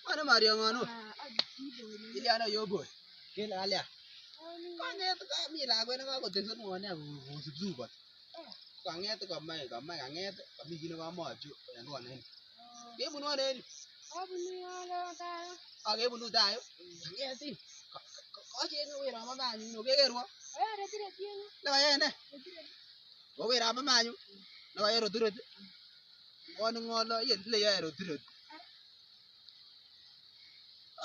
Mana Mario ngono. Iliana yo boy. Kela alia. Kanget kami lagwe na ko tension mo ne ko subsuba. Kanget kamay kanget kami gino ka mo aju en ko nen. Ke bunu nen. Ke bunu tayo. Kanget tin. Ko che no we ra ma ba ni no ke ro. La ya ne. Ko we ra ma ma nyu. La ya ro duro. Ngon ngolo ye le ya ro duro.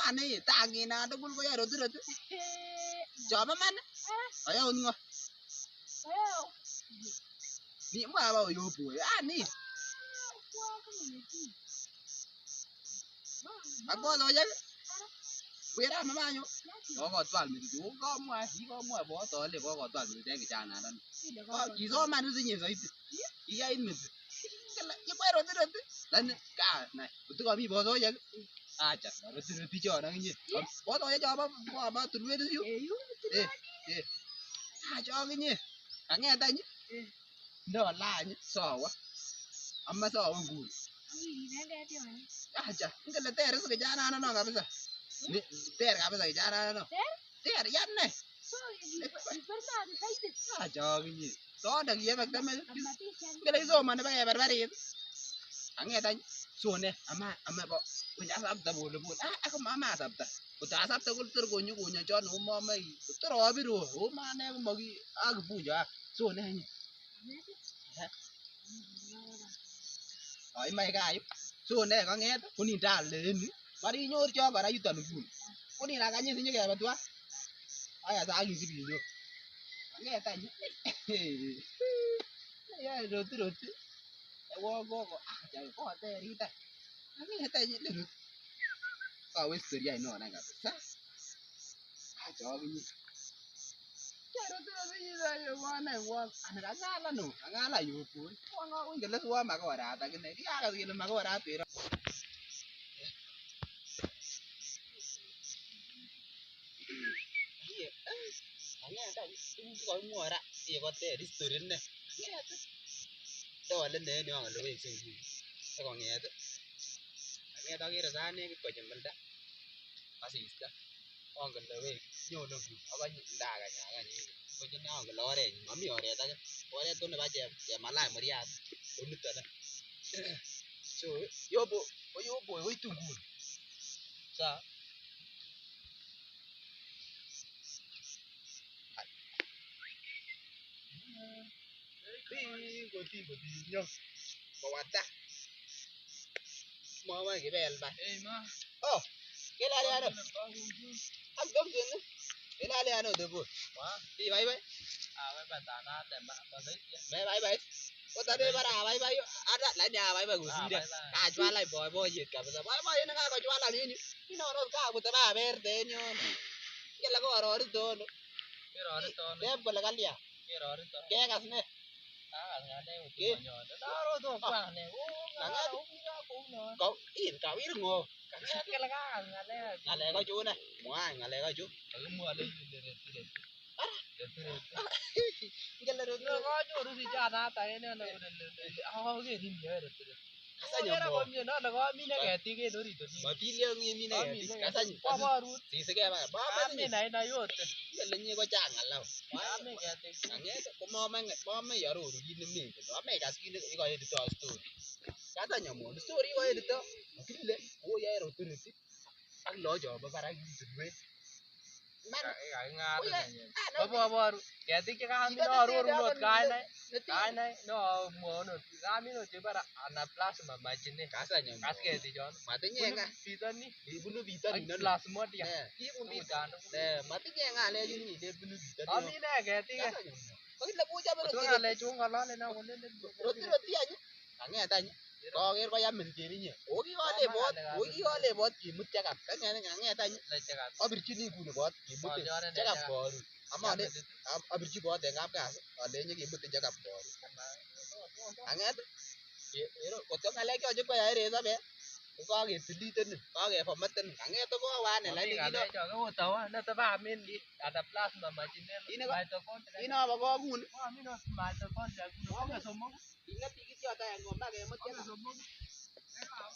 Ane tangi na dugul ko ya ro duro. Choma man. Ayo ngo. Ni mo ba yo boy. Ani. Ako lo ya. Wera mama nyo. Ko twal mi du ko mo bo to le ko twal mi de ki jana dan. Ko ki so man su nyi so iti. Iya mi. Kala ye ko ro duro. Lan ka na. Tu ko mi bo so ya. Acha. Ro duro ti jo na nyi. Bo to ya jo ba tu we du yu. Acha nyi. Ange ta nyi. Ndo la nyi so wa. Amma so wa ngul. Acha. Ngala tere su jana no kabisa. Ni ter kabisa kijana no. Ter yan ne. Acha nyi. So ndak ye bak tame. Ngala iso man ba barbari. Angeta so ne ama bo. Kunya sabta bolu bol. Ako mama sabta. Kuta sabta kul tur gonyo chon o mama i. Tur obiro o mane mo gi ag buja. So ne ni. Ai mai gayu. So ne ka nget kuni dal le ni. Mari nyor cho bara yutan gun. Kuni na kanyi sinye ke batwa. Aya sa agi sibi yo. Ngeta ni. Ya roti. Wo ja ko te rita. Ngeta ni le. Ka we story ai no na ga. Sa. Acha ni. Ya roti ni da yo wana wa. Ana ngala no. Ngala yo pu. Wa ngo ngele wa ma ko ra ta kene. Ya ga ngele ma ko ra te. Angeta ni ko mo ra. Ye ko te story ne. Ngeta. To le ne ni ngalo we singi. Ko ngeta. Ngeta kira sane ko chemelda. Asista. Ongen le we nyono ku. Abanye ndaga nyaga ni. Ko jina ongen lore ni. Mami ore ta. Ore to ne ba je malai mariat. Onita na. So yobo we tungu. Sa ti nyo. Ko wata. Mo ma ke bel ba. Oh. Ke la ya no. As gam jenu. Ke la ya no de bu. Wa. Ti bai. Bai ba ta na de ba sai. Bai. Ko ta de bara bai. Ada la nya bai ku si de. Ka chwa lai boy yet ka ba. Bai na ka chwa la ni. Ni no ka ku ta ba ber de nyo. Ke la ko ro ri to no. Ke ro ri to no. De ko la galia. Ke ro ri to. Ke gas ne. Đó tôi quảng này có ít cao ít ngô cái là cái này có chú này ngoài ngày này có chú mua lên cái là được có chú được gì cha na tại nên là họ cái gì nhớ được sao nhở nó là có mini cái tí cái đó thì mà tí liêng mini cái cái sao nhở bao ruột thì sẽ cái ba cái này là vô cái là như có chàng ngàn lâu mấy cái tí nghe có mò mấy giờ rồi đi nếm nếm nó mấy cái skin cái gọi là story cái sao nhở muốn story gọi là cái này ôi ya rồi tôi ăn lo cho bà ra cái gì vậy man Kaingat nenyin. ano Boboru ketik chekamin arorunot kainai no monot kaminot chebara anaplasma machine kasanya kas ketichon matinye nga pitoni ibunu bitoni ak plasmodium kibun tuguchan matinye ngalechu ile bunu bitoni amine ketik kokile bucha bero koto ngalechu ngolole na kolelen roti any kanget any kaker koyamin cheninye okikole bot kimut chekap kanget any abirchini nguni bot kimut chekap koru amale abirchi bot en kapkasi alenye kimutin chekap koru kanget koto ngalek choche koyae resobe kokaketilitenin kakeformatenin kanget kowane lakini kotawa netabamin anaplasma machine inaba kokuni aminot mitochondria somok ingati kityo tayari ngoma kemut chekap